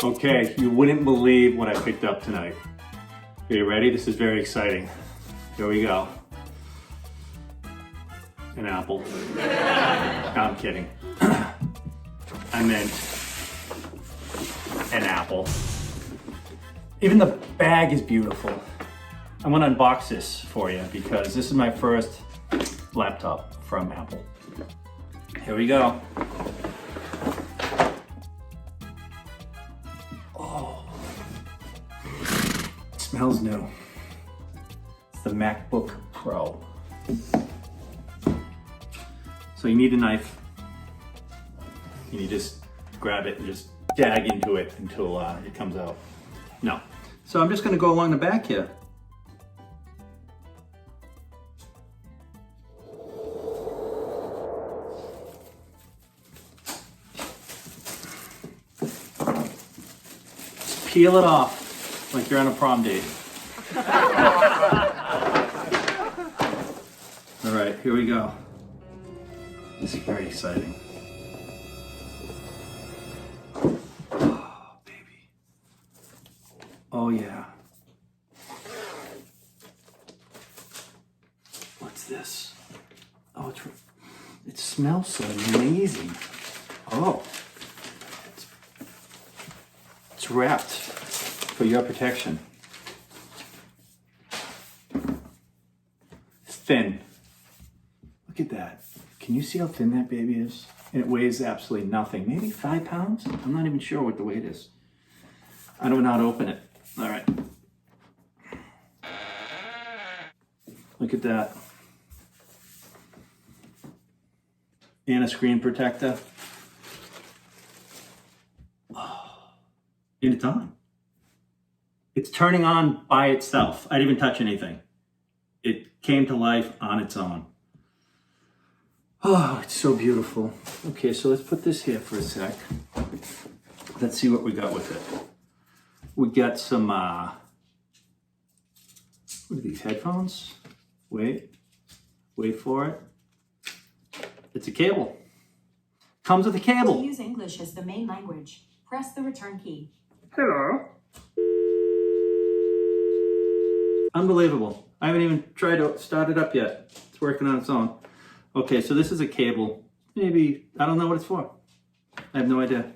Okay, you wouldn't believe what I picked up tonight. Are you ready? This is very exciting. Here we go. An apple. No, I'm kidding. I meant an apple. Even the bag is beautiful. I'm gonna unbox this for you because this is my first laptop from Apple. Here we go. Oh, it smells new. It's the MacBook Pro. So you need a knife. And you just grab it and just jag into it until it comes out. No. So I'm just gonna go along the back here. Peel it off like you're on a prom date. All right, here we go. This is very exciting. Oh, baby. Oh, yeah. What's this? Oh, it smells so amazing. Oh. It's wrapped for your protection. It's thin. Look at that. Can you see how thin that baby is? And it weighs absolutely nothing. Maybe 5 pounds? I'm not even sure what the weight is. I don't know how to open it. All right. Look at that. And a screen protector. And it's on. It's turning on by itself. I didn't even touch anything. It came to life on its own. Oh, it's so beautiful. Okay, so let's put this here for a sec. Let's see what we got with it. We got some, what are these, headphones? Wait for it. It's a cable. Comes with a cable. To use English as the main language, press the return key. Hello. Unbelievable. I haven't even tried to start it up yet. It's working on its own. Okay, so this is a cable. Maybe, I don't know what it's for. I have no idea.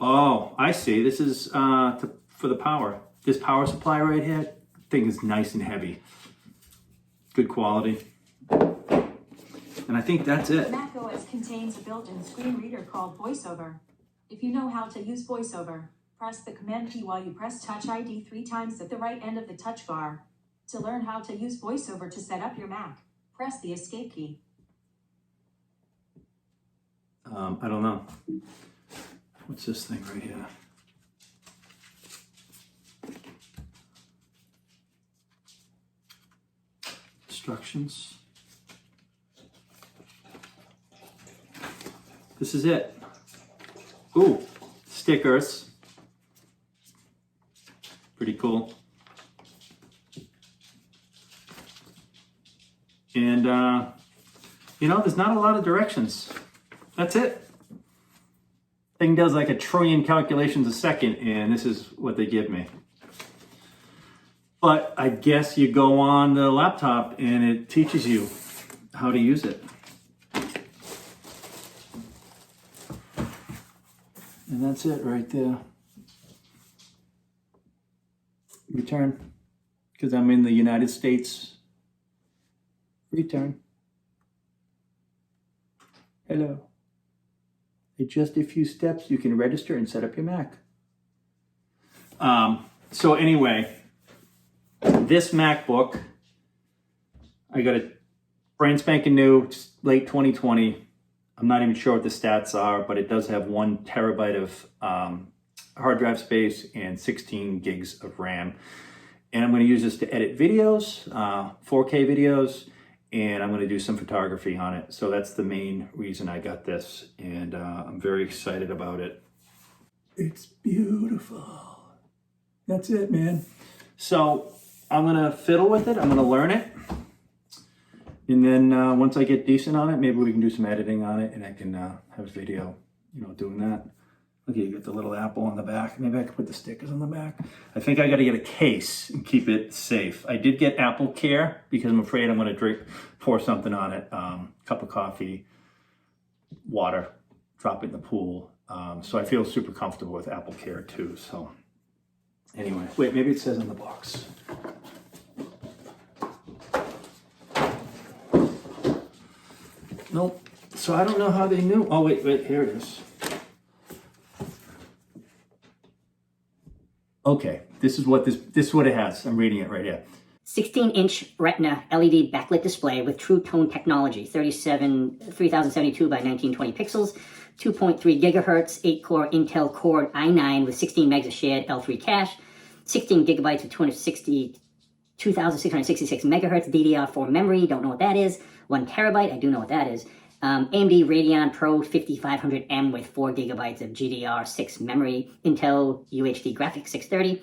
Oh, I see. This is for the power. This power supply right here, thing is nice and heavy. Good quality. And I think that's it. macOS contains a built-in screen reader called VoiceOver. If you know how to use VoiceOver, press the Command key while you press Touch ID 3 times at the right end of the touch bar. To learn how to use VoiceOver to set up your Mac, press the Escape key. I don't know. What's this thing right here? Instructions. This is it. Ooh, stickers. Pretty cool. And, you know, there's not a lot of directions. That's it. Thing does like 1 trillion calculations a second, and this is what they give me. But I guess you go on the laptop and it teaches you how to use it. And that's it right there. Return, because I'm in the United States. Return. Hello. In just a few steps, you can register and set up your Mac. So anyway, this MacBook, I got it brand spanking new, late 2020. I'm not even sure what the stats are, but it does have 1 terabyte of hard drive space and 16 gigs of RAM. And I'm going to use this to edit videos, 4K videos, and I'm going to do some photography on it. So that's the main reason I got this, and I'm very excited about it. It's beautiful. That's it, man. So I'm going to fiddle with it. I'm going to learn it. And then once I get decent on it, maybe we can do some editing on it and I can have a video, doing that. Okay, you get the little apple on the back. Maybe I could put the stickers on the back. I think I got to get a case and keep it safe. I did get Apple Care because I'm afraid I'm going to pour something on it. Cup of coffee, water, drop it in the pool. So I feel super comfortable with Apple Care too. So anyway, wait, maybe it says on the box. Nope. So I don't know how they knew. Oh, wait, here it is. Okay, this is what it has. I'm reading it right here. 16-inch Retina LED backlit display with True Tone technology, 3072 by 1920 pixels, 2.3 gigahertz, 8-core Intel Core i9 with 16 megs of shared L3 cache, 16 gigabytes of 2,666 megahertz DDR4 memory, don't know what that is, 1 terabyte, I do know what that is, AMD Radeon Pro 5500M with 4 gigabytes of GDR6 memory, Intel UHD graphics 630,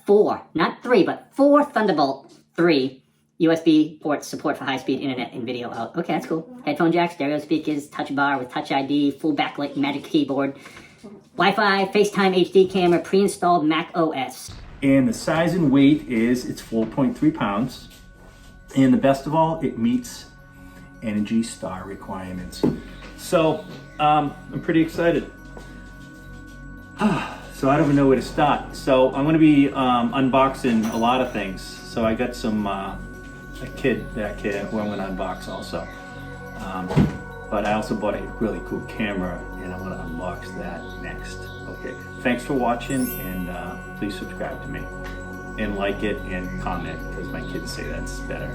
4, not 3, but 4 Thunderbolt 3 USB ports support for high-speed internet and video out. Okay, that's cool. Headphone jack, stereo speakers, touch bar with touch ID, full backlit Magic Keyboard, Wi-Fi, FaceTime HD camera, pre-installed Mac OS. And the size and weight it's 4.3 pounds. And the best of all, it meets Energy Star requirements. So I'm pretty excited. So I don't even know where to start. So I'm going to be unboxing a lot of things. So I got some that kid who I'm going to unbox also. But I also bought a really cool camera and I'm going to unbox that next. Okay, thanks for watching and please subscribe to me and like it and comment because my kids say that's better.